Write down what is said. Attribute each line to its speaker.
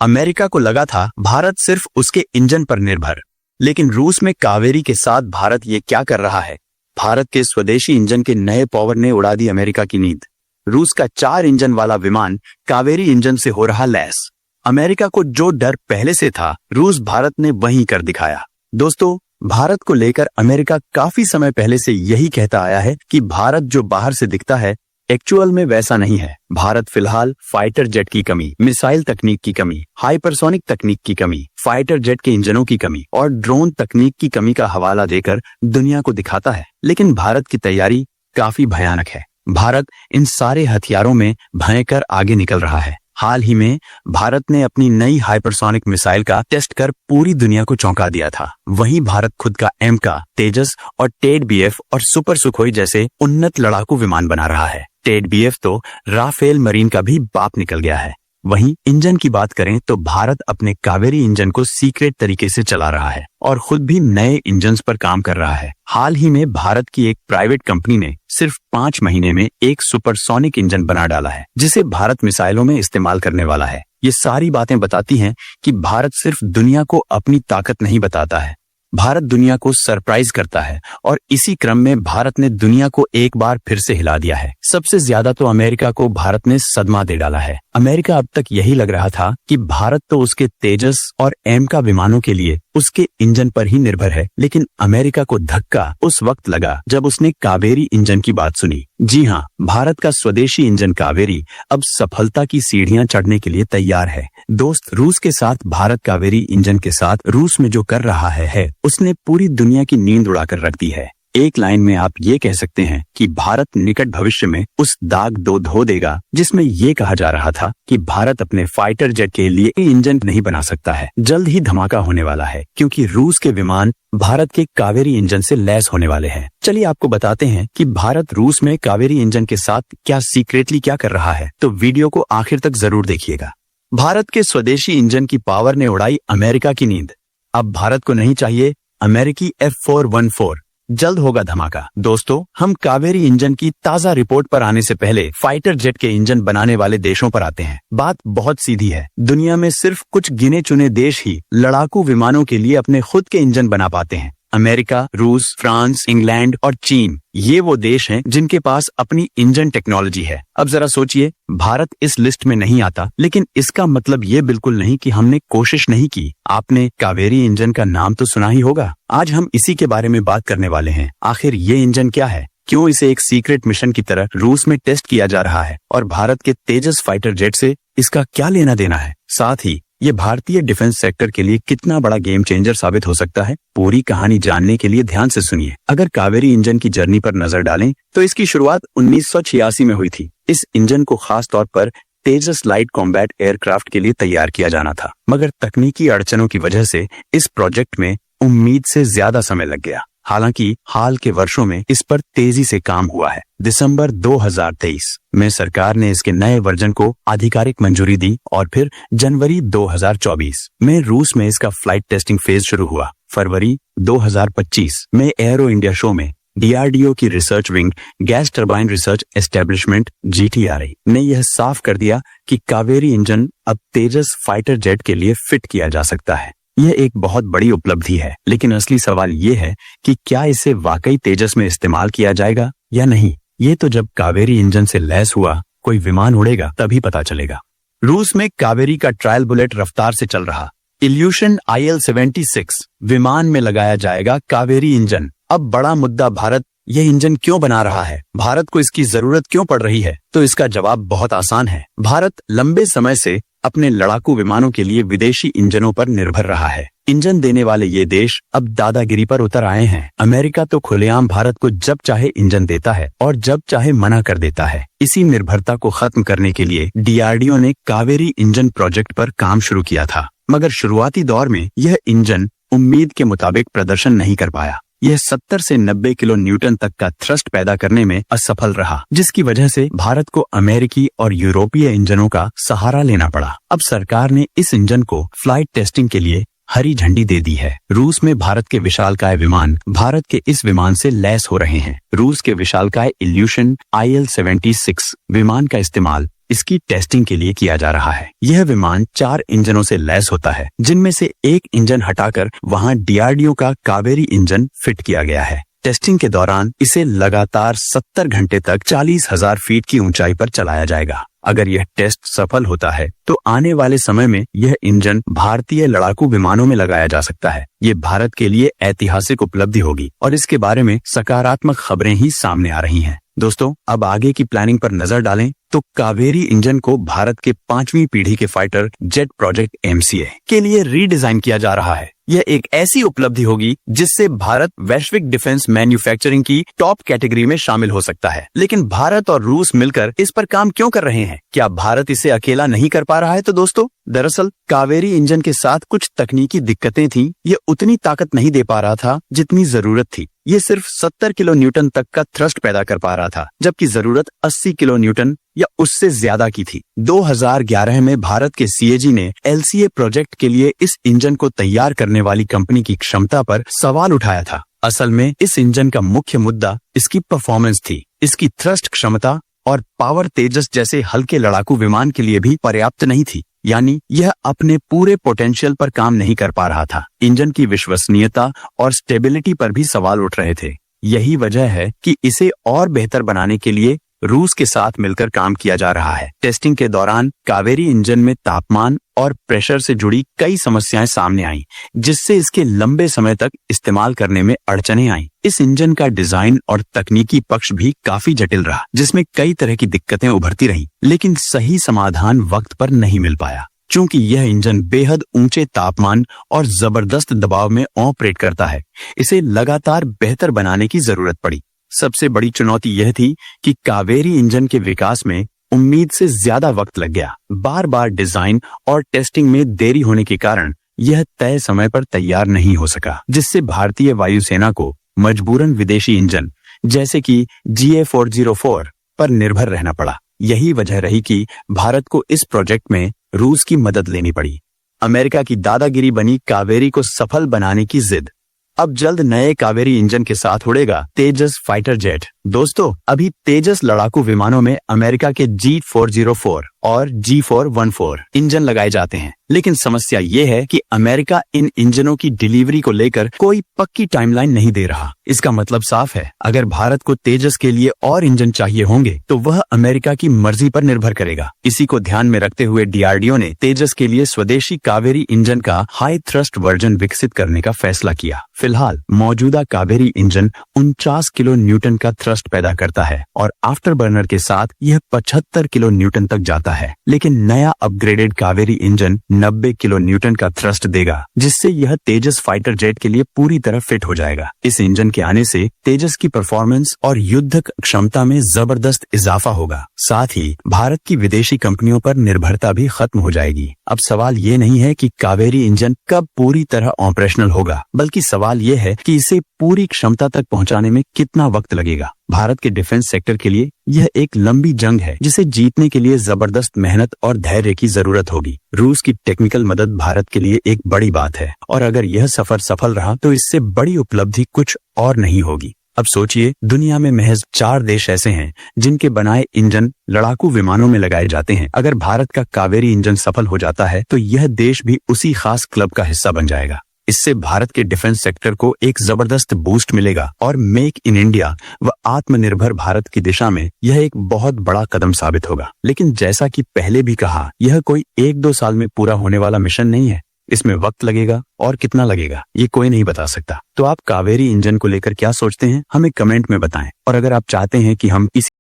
Speaker 1: America को लगा था भारत सिर्फ उसके इंजन पर निर्भर, लेकिन रूस में कावेरी के साथ भारत ये क्या कर रहा है? भारत के स्वदेशी इंजन के नए पावर ने उड़ा दी अमेरिका की नींद। रूस का 4 इंजन वाला विमान कावेरी इंजन से हो रहा लैस। अमेरिका को जो डर पहले से था, रूस भारत ने वही कर दिखाया। दोस्तों, भारत को लेकर अमेरिका काफी समय पहले से यही कहता आया है कि भारत जो बाहर से दिखता है, एक्चुअल में वैसा नहीं है। भारत फिलहाल फाइटर जेट की कमी, मिसाइल तकनीक की कमी, हाइपरसोनिक तकनीक की कमी, फाइटर जेट के इंजनों की कमी और ड्रोन तकनीक की कमी का हवाला देकर दुनिया को दिखाता है। लेकिन भारत की तैयारी काफी भयानक है। भारत इन सारे हथियारों में भयंकर आगे निकल रहा है। हाल ही में भारत ने अपनी नई हाइपरसोनिक मिसाइल का टेस्ट कर पूरी दुनिया को चौंका दिया था। वहीं भारत खुद का एमका, तेजस और टेड बीएफ और सुपर सुखोई जैसे उन्नत लड़ाकू विमान बना रहा है। टेड बीएफ तो राफेल मरीन का भी बाप निकल गया है। वहीं इंजन की बात करें तो भारत अपने कावेरी इंजन को सीक्रेट तरीके से चला रहा है और खुद भी नए इंजन्स पर काम कर रहा है। हाल ही में भारत की एक प्राइवेट कंपनी ने सिर्फ 5 महीने में एक सुपरसोनिक इंजन बना डाला है, जिसे भारत मिसाइलों में इस्तेमाल करने वाला है। ये सारी बातें बताती हैं कि भारत सिर्फ दुनिया को अपनी ताकत नहीं बताता है, भारत दुनिया को सरप्राइज करता है। और इसी क्रम में भारत ने दुनिया को एक बार फिर से हिला दिया है। सबसे ज्यादा तो अमेरिका को भारत ने सदमा दे डाला है। अमेरिका अब तक यही लग रहा था कि भारत तो उसके तेजस और एमका विमानों के लिए उसके इंजन पर ही निर्भर है, लेकिन अमेरिका को धक्का उस वक्त लगा जब उसने कावेरी इंजन की बात सुनी। जी हाँ, भारत का स्वदेशी इंजन कावेरी अब सफलता की सीढ़ियां चढ़ने के लिए तैयार है। दोस्त, रूस के साथ भारत कावेरी इंजन के साथ रूस में जो कर रहा है उसने पूरी दुनिया की नींद उड़ाकर रख दी है। एक लाइन में आप ये कह सकते हैं कि भारत निकट भविष्य में उस दाग धो देगा जिसमें ये कहा जा रहा था कि भारत अपने फाइटर जेट के लिए इंजन नहीं बना सकता है। जल्द ही धमाका होने वाला है, क्योंकि रूस के विमान भारत के कावेरी इंजन से लैस होने वाले हैं। चलिए आपको बताते हैं कि भारत रूस में कावेरी इंजन के साथ क्या सीक्रेटली क्या कर रहा है, तो वीडियो को आखिर तक जरूर देखिएगा। भारत के स्वदेशी इंजन की पावर ने उड़ाई अमेरिका की नींद। अब भारत को नहीं चाहिए अमेरिकी F414, जल्द होगा धमाका। दोस्तों, हम कावेरी इंजन की ताजा रिपोर्ट पर आने से पहले फाइटर जेट के इंजन बनाने वाले देशों पर आते हैं। बात बहुत सीधी है। दुनिया में सिर्फ कुछ गिने चुने देश ही लड़ाकू विमानों के लिए अपने खुद के इंजन बना पाते हैं। अमेरिका, रूस, फ्रांस, इंग्लैंड और चीन, ये वो देश हैं जिनके पास अपनी इंजन टेक्नोलॉजी है। अब जरा सोचिए, भारत इस लिस्ट में नहीं आता, लेकिन इसका मतलब ये बिल्कुल नहीं कि हमने कोशिश नहीं की। आपने कावेरी इंजन का नाम तो सुना ही होगा। आज हम इसी के बारे में बात करने वाले हैं। आखिर ये इंजन क्या है, क्यों इसे एक सीक्रेट मिशन की तरह रूस में टेस्ट किया जा रहा है, और भारत के तेजस फाइटर जेट से इसका क्या लेना देना है। साथ ही ये भारतीय डिफेंस सेक्टर के लिए कितना बड़ा गेम चेंजर साबित हो सकता है। पूरी कहानी जानने के लिए ध्यान से सुनिए। अगर कावेरी इंजन की जर्नी पर नजर डालें तो इसकी शुरुआत 1986 में हुई थी। इस इंजन को खास तौर पर तेजस लाइट कॉम्बैट एयरक्राफ्ट के लिए तैयार किया जाना था, मगर तकनीकी अड़चनों की वजह से इस प्रोजेक्ट में उम्मीद से ज्यादा समय लग गया। हालांकि हाल के वर्षों में इस पर तेजी से काम हुआ है। दिसंबर 2023 में सरकार ने इसके नए वर्जन को आधिकारिक मंजूरी दी और फिर जनवरी 2024 में रूस में इसका फ्लाइट टेस्टिंग फेज शुरू हुआ। फरवरी 2025 में एरो इंडिया शो में डीआरडीओ की research wing gas turbine research establishment GTRI ने यह साफ कर दिया कि कावेरी इंजन अब तेजस फाइटर जेट के लिए फिट किया जा सकता है। यह एक बहुत बड़ी उपलब्धि है, लेकिन असली सवाल ये है कि क्या इसे वाकई तेजस में इस्तेमाल किया जाएगा या नहीं। ये तो जब कावेरी इंजन से लैस हुआ कोई विमान उड़ेगा तभी पता चलेगा। रूस में कावेरी का ट्रायल बुलेट रफ्तार से चल रहा। इल्यूशन IL-76 विमान में लगाया जाएगा कावेरी इंजन। अब बड़ा मुद्दा, भारत यह इंजन क्यों बना रहा है, भारत को इसकी जरूरत क्यों पड़ रही है? तो इसका जवाब बहुत आसान है। भारत लंबे समय से अपने लड़ाकू विमानों के लिए विदेशी इंजनों पर निर्भर रहा है। इंजन देने वाले ये देश अब दादागिरी पर उतर आए हैं। अमेरिका तो खुलेआम भारत को जब चाहे इंजन देता है और जब चाहे मना कर देता है। इसी निर्भरता को खत्म करने के लिए DRDO ने कावेरी इंजन प्रोजेक्ट पर काम शुरू किया था, मगर शुरुआती दौर में यह इंजन उम्मीद के मुताबिक प्रदर्शन नहीं कर पाया। यह 70 से 90 किलो न्यूटन तक का थ्रस्ट पैदा करने में असफल रहा, जिसकी वजह से भारत को अमेरिकी और यूरोपीय इंजनों का सहारा लेना पड़ा। अब सरकार ने इस इंजन को फ्लाइट टेस्टिंग के लिए हरी झंडी दे दी है। रूस में भारत के विशालकाय विमान भारत के इस विमान से लैस हो रहे हैं। रूस के विशालकाय इल्यूशन IL-76 विमान का इस्तेमाल इसकी टेस्टिंग के लिए किया जा रहा है। यह विमान 4 इंजनों से लैस होता है, जिनमें से एक इंजन हटाकर वहां डीआरडीओ का कावेरी इंजन फिट किया गया है। टेस्टिंग के दौरान इसे लगातार 70 घंटे तक 40,000 फीट की ऊंचाई पर चलाया जाएगा। अगर यह टेस्ट सफल होता है तो आने वाले समय में यह इंजन भारतीय लड़ाकू विमानों में लगाया जा सकता है। ये भारत के लिए ऐतिहासिक उपलब्धि होगी और इसके बारे में सकारात्मक खबरें ही सामने आ रही हैं। दोस्तों, अब आगे की प्लानिंग पर नजर डालें तो कावेरी इंजन को भारत के 5वीं पीढ़ी के फाइटर जेट प्रोजेक्ट MCA के लिए रीडिजाइन किया जा रहा है। यह एक ऐसी उपलब्धि होगी जिससे भारत वैश्विक डिफेंस मैन्युफैक्चरिंग की टॉप कैटेगरी में शामिल हो सकता है। लेकिन भारत और रूस मिलकर इस पर काम क्यों कर रहे हैं? क्या भारत इसे अकेला नहीं कर पा रहा है? तो दोस्तों, दरअसल कावेरी इंजन के साथ कुछ तकनीकी दिक्कतें थीं। ये उतनी ताकत नहीं दे पा रहा था जितनी जरूरत थी। ये सिर्फ 70 किलो न्यूटन तक का थ्रस्ट पैदा कर पा रहा था, जबकि जरूरत 80 किलो न्यूटन या उससे ज्यादा की थी। 2011 में भारत के CAG ने LCA प्रोजेक्ट के लिए इस इंजन को तैयार करने वाली कंपनी की क्षमता पर सवाल उठाया था। असल में इस इंजन का मुख्य मुद्दा इसकी परफॉर्मेंस थी। इसकी थ्रस्ट क्षमता और पावर तेजस जैसे हल्के लड़ाकू विमान के लिए भी पर्याप्त नहीं थी, यानी यह अपने पूरे पोटेंशियल पर काम नहीं कर पा रहा था। इंजन की विश्वसनीयता और स्टेबिलिटी पर भी सवाल उठ रहे थे। यही वजह है कि इसे और बेहतर बनाने के लिए रूस के साथ मिलकर काम किया जा रहा है। टेस्टिंग के दौरान कावेरी इंजन में तापमान और प्रेशर से जुड़ी कई समस्याएं सामने आईं, जिससे इसके लंबे समय तक इस्तेमाल करने में अड़चनें आईं। इस इंजन का डिजाइन और तकनीकी पक्ष भी काफी जटिल रहा, जिसमें कई तरह की दिक्कतें उभरती रहीं, लेकिन सही समाधान वक्त पर नहीं मिल पाया। चूंकि यह इंजन बेहद ऊंचे तापमान और जबरदस्त दबाव में ऑपरेट करता है, इसे लगातार बेहतर बनाने की जरूरत पड़ी। सबसे बड़ी चुनौती यह थी कि कावेरी इंजन के विकास में उम्मीद से ज्यादा वक्त लग गया। बार बार डिजाइन और टेस्टिंग में देरी होने के कारण यह तय समय पर तैयार नहीं हो सका, जिससे भारतीय वायुसेना को मजबूरन विदेशी इंजन जैसे कि GA404 पर निर्भर रहना पड़ा। यही वजह रही कि भारत को इस प्रोजेक्ट में रूस की मदद लेनी पड़ी। अमेरिका की दादागिरी बनी कावेरी को सफल बनाने की जिद। अब जल्द नए कावेरी इंजन के साथ उड़ेगा तेजस फाइटर जेट। दोस्तों, अभी तेजस लड़ाकू विमानों में अमेरिका के G404 और G414 इंजन लगाए जाते हैं, लेकिन समस्या ये है कि अमेरिका इन इंजनों की डिलीवरी को लेकर कोई पक्की टाइमलाइन नहीं दे रहा। इसका मतलब साफ है, अगर भारत को तेजस के लिए और इंजन चाहिए होंगे तो वह अमेरिका की मर्जी पर निर्भर करेगा। इसी को ध्यान में रखते हुए DRDO ने तेजस के लिए स्वदेशी कावेरी इंजन का हाई थ्रस्ट वर्जन विकसित करने का फैसला किया। फिलहाल मौजूदा कावेरी इंजन 49 किलो न्यूटन का थ्रस्ट पैदा करता है और आफ्टर बर्नर के साथ यह 75 किलो न्यूटन तक जाता है, लेकिन नया upgraded Kaveri engine 90 kilo Newton का थ्रस्ट देगा, जिससे यह तेजस फाइटर जेट के लिए पूरी तरह फिट हो जाएगा। इस इंजन के आने से तेजस की परफॉर्मेंस और युद्धक क्षमता में जबरदस्त इजाफा होगा। साथ ही भारत की विदेशी कंपनियों पर निर्भरता भी खत्म हो जाएगी। अब सवाल ये नहीं है कि कावेरी इंजन कब पूरी तरह ऑपरेशनल होगा, बल्कि सवाल ये है कि इसे पूरी क्षमता तक पहुंचाने में कितना वक्त लगेगा। भारत के डिफेंस सेक्टर के लिए यह एक लंबी जंग है, जिसे जीतने के लिए जबरदस्त मेहनत और धैर्य की जरूरत होगी। रूस की टेक्निकल मदद भारत के लिए एक बड़ी बात है, और अगर यह सफर सफल रहा तो इससे बड़ी उपलब्धि कुछ और नहीं होगी। अब सोचिए, दुनिया में महज 4 देश ऐसे हैं जिनके बनाए इंजन लड़ाकू विमानों में लगाए जाते हैं। अगर भारत का कावेरी इंजन सफल हो जाता है तो यह देश भी उसी खास क्लब का हिस्सा बन जाएगा। इससे भारत के डिफेंस सेक्टर को एक जबरदस्त बूस्ट मिलेगा और मेक इन इंडिया व आत्मनिर्भर भारत की दिशा में यह एक बहुत बड़ा कदम साबित होगा। लेकिन जैसा कि पहले भी कहा, यह कोई 1-2 साल में पूरा होने वाला मिशन नहीं है। इसमें वक्त लगेगा, और कितना लगेगा ये कोई नहीं बता सकता। तो आप कावेरी इंजन को लेकर क्या सोचते हैं, हमें कमेंट में बताएं। और अगर आप चाहते हैं कि हम इस